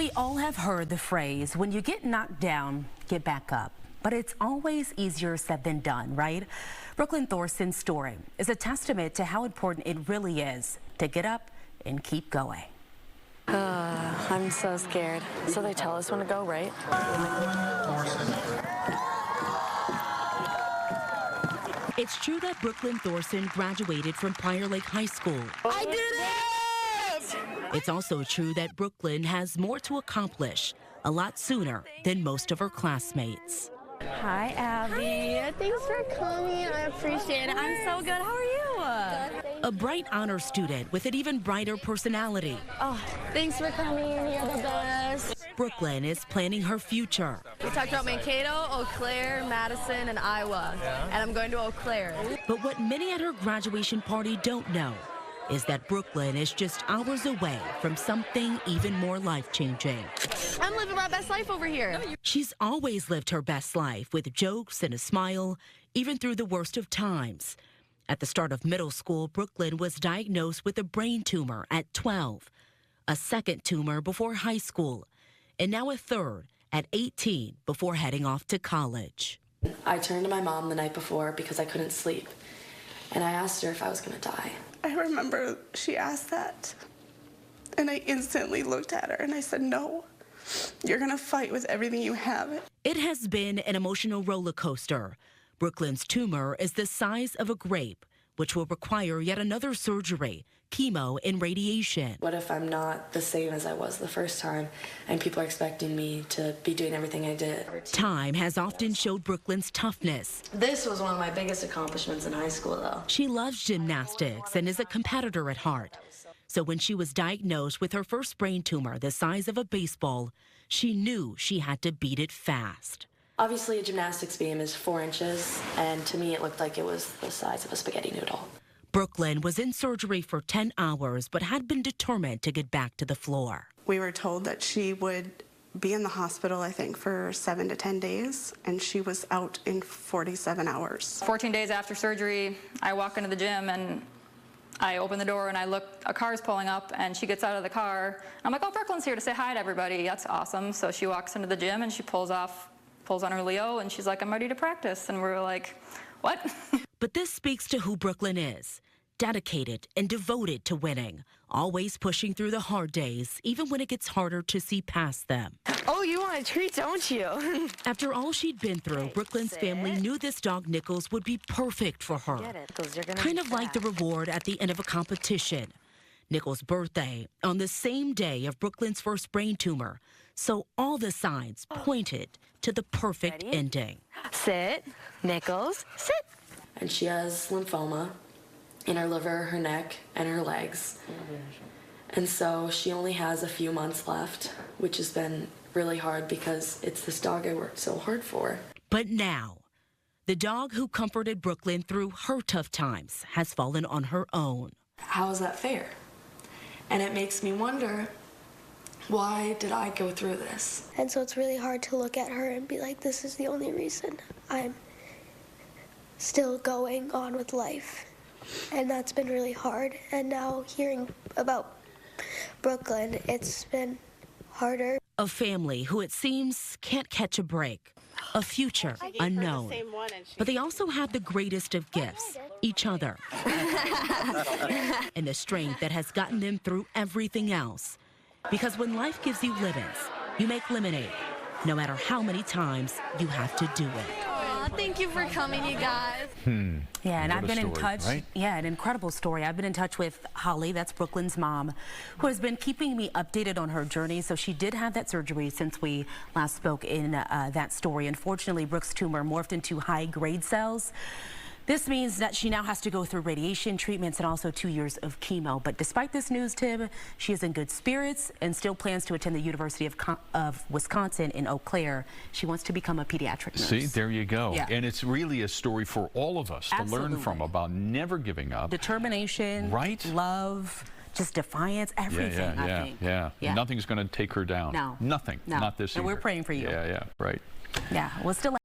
We all have heard the phrase, when you get knocked down, get back up. But it's always easier said than done, right? Brooklynne Thorson's story is a testament to how important it really is to get up and keep going. I'm so scared. So they tell us when to go, right? It's true that Brooklynne Thorson graduated from Prior Lake High School. I did it! It's also true that Brooklynne has more to accomplish a lot sooner than most of her classmates. Hi, Abby. Hi. Thanks for coming. I appreciate it. I'm so good. How are you? A bright honor student with an even brighter personality. Oh, thanks for coming. You're the best. Brooklynne is planning her future. We talked about Mankato, Eau Claire, Madison, and Iowa. And I'm going to Eau Claire. But what many at her graduation party don't know is that Brooklynne is just hours away from something even more life-changing. I'm living my best life over here. She's always lived her best life with jokes and a smile, even through the worst of times. At the start of middle school, Brooklynne was diagnosed with a brain tumor at 12, a second tumor before high school, and now a third at 18 before heading off to college. I turned to my mom the night before because I couldn't sleep, and I asked her if I was going to die. I remember she asked that, and I instantly looked at her and I said, no, you're going to fight with everything you have. It has been an emotional roller coaster. Brooklynne's tumor is the size of a grape, which will require yet another surgery, chemo, and radiation. What if I'm not the same as I was the first time, and people are expecting me to be doing everything I did? Time has often showed Brooklynne's toughness. This was one of my biggest accomplishments in high school, though. She loves gymnastics and is a competitor at heart. So when she was diagnosed with her first brain tumor the size of a baseball, she knew she had to beat it fast. Obviously, a gymnastics beam is 4 inches, and to me it looked like it was the size of a spaghetti noodle. Brooklynne was in surgery for 10 hours, but had been determined to get back to the floor. We were told that she would be in the hospital, I think, for 7 to 10 days, and she was out in 47 hours. 14 days after surgery, I walk into the gym, and I open the door, and I look, a car's pulling up, and she gets out of the car. I'm like, oh, Brooklynne's here to say hi to everybody. That's awesome. So she walks into the gym, and she pulls on her Leo, and she's like, I'm ready to practice. And we're like, what? But this speaks to who Brooklynne is. Dedicated and devoted to winning, always pushing through the hard days, even when it gets harder to see past them. Oh, you want a treat, don't you? After all she'd been through, Brooklynne's family knew this dog Nichols would be perfect for her. Kind of like the reward at the end of a competition. Nichols' birthday on the same day of Brooklynne's first brain tumor, so all the signs pointed to the perfect ending. Sit, Nichols, sit. And she has lymphoma in her liver, her neck, and her legs. And so she only has a few months left, which has been really hard because it's this dog I worked so hard for. But now, the dog who comforted Brooklynne through her tough times has fallen on her own. How is that fair? And it makes me wonder, why did I go through this? And so it's really hard to look at her and be like, this is the only reason I'm still going on with life. And that's been really hard. And now hearing about Brooklynne, it's been harder. A family who it seems can't catch a break. A future unknown. But they also have the greatest of gifts, each other. And the strength that has gotten them through everything else. Because when life gives you lemons, you make lemonade, no matter how many times you have to do it. Thank you for coming, you guys. Yeah, and I've been in touch. Right? Yeah, an incredible story. I've been in touch with Holly, that's Brooklynne's mom, who has been keeping me updated on her journey. So she did have that surgery since we last spoke in that story. Unfortunately, Brooke's tumor morphed into high-grade cells. This means that she now has to go through radiation treatments and also 2 years of chemo. But despite this news, Tim, she is in good spirits and still plans to attend the University of Wisconsin in Eau Claire. She wants to become a pediatric nurse. See, there you go. Yeah. And it's really a story for all of us to learn from about never giving up. Determination, right? Love, just defiance, everything, I think. Yeah. Nothing's going to take her down. No. Nothing. No. Not this And either. we're praying for you. Yeah, right. Yeah, we'll still